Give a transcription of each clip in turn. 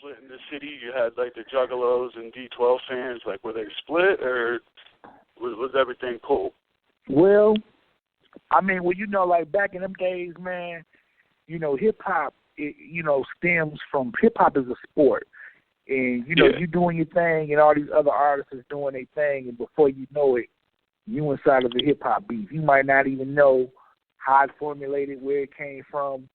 split in the city? You had like the Juggalos and D12 fans. Like, were they split, or was everything cool? Well, I mean, like back in them days, man, hip hop, stems from hip hop is a sport, and you doing your thing, and all these other artists is doing their thing, and before you know it, you inside of the hip hop beef. You might not even know how it formulated, where it came from,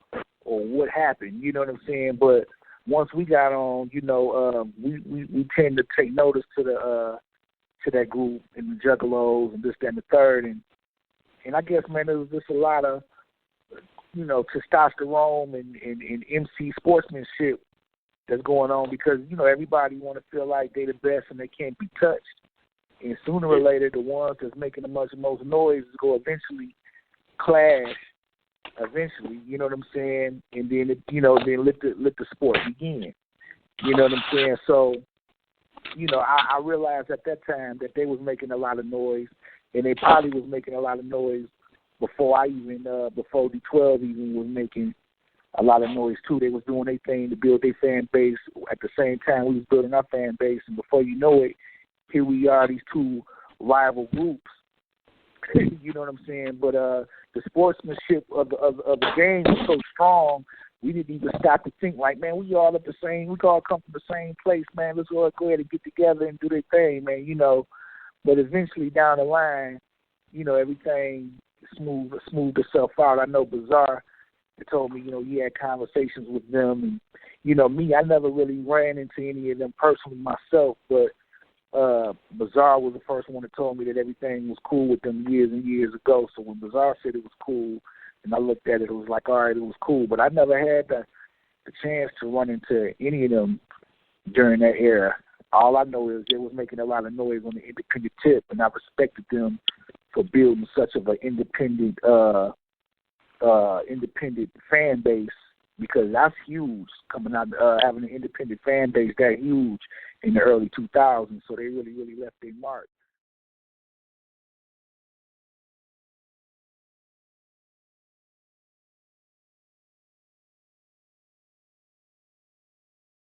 or what happened. You know what I'm saying? But once we got on, we tend to take notice to that group and the Juggalos and this, that, and the third, and I guess, man, there was just a lot of testosterone and MC sportsmanship that's going on because everybody want to feel like they the best and they can't be touched, and sooner or later the ones that's making the most noise is going to eventually clash. Eventually, you know what I'm saying, and then then let the sport begin. You know what I'm saying? So, I realized at that time that they was making a lot of noise, and they probably was making a lot of noise before before D12 even was making a lot of noise too. They was doing their thing to build their fan base. At the same time, we was building our fan base, and before you know it, here we are, these two rival groups. You know what I'm saying? But the sportsmanship of the game was so strong, we didn't even stop to think like, man, we all come from the same place, man. Let's all go ahead and get together and do their thing, man. But eventually down the line, everything smoothed itself out. I know Bizarre told me, he had conversations with them, and me, I never really ran into any of them personally myself, but Bizarre was the first one that told me that everything was cool with them years and years ago. So when Bizarre said it was cool, and I looked at it, it was like, all right, it was cool. But I never had the chance to run into any of them during that era. All I know is they was making a lot of noise on the independent tip, and I respected them for building such of an independent fan base, because that's huge, coming out, having an independent fan base that huge in the early 2000s. So they really, really left their mark.